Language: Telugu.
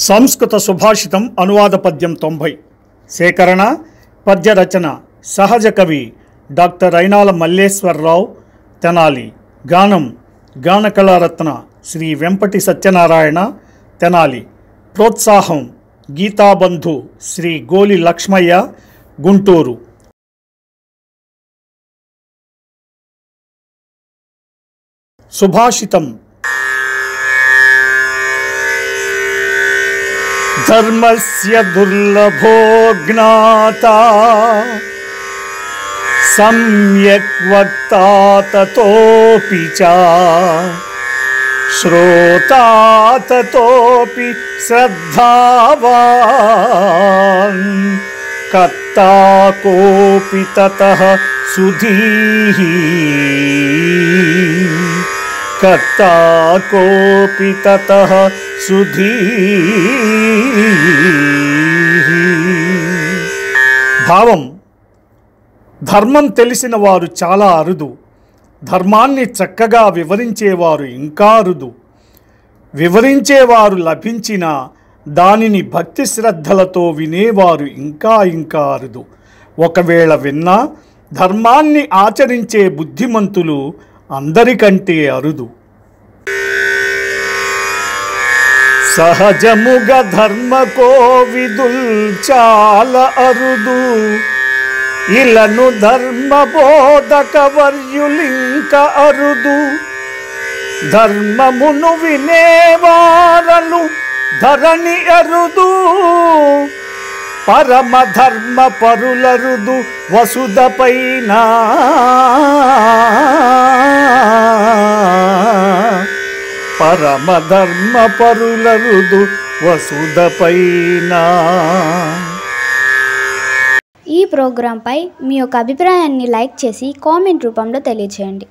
సంస్కృత సుభాషితం అనువాద పద్యం 90 సేకరణ పద్య రచన సహజ కవి డాక్టర్ రైనాల మల్లేశ్వరరావు తెనాలి. గానం గానకళారత్న శ్రీ వెంపటి సత్యనారాయణ తెనాలి. ప్రోత్సాహం గీతాబంధు శ్రీ గోలి లక్ష్మయ్య గుంటూరు. సుభాషితం. ధర్మస్య దుర్లభో జ్ఞాతా సమ్యక్ వక్తా తతోపి చ శ్రోతా తతోపి శ్రద్ధావాన్ కర్తా కోపి తతః సుధీః కర్తా కోపి తతః సుధీః. భావం: ధర్మం తెలిసిన వారు చాలా అరుదు, ధర్మాన్ని చక్కగా వివరించేవారు ఇంకా అరుదు. వివరించేవారు లభించిన దానిని భక్తి శ్రద్ధలతో వినేవారు ఇంకా అరుదు. ఒకవేళ విన్నా ధర్మాన్ని ఆచరించే బుద్ధిమంతులు అందరికంటే అరుదు. సహజముగ ధర్మ కోవిదుల్ చాలా అరుదు, ఇలను ధర్మ బోధక వర్యులింక అరుదు. ధర్మమును వినేవారలు ధరణి అరుదు, పరమ ధర్మ పరులరుదు వసుధ పైన. పరమ ధర్మ పరులరుదు వసుధ పైన. ఈ ప్రోగ్రాంపై మీ యొక్క అభిప్రాయాన్ని లైక్ చేసి కామెంట్ రూపంలో తెలియజేయండి.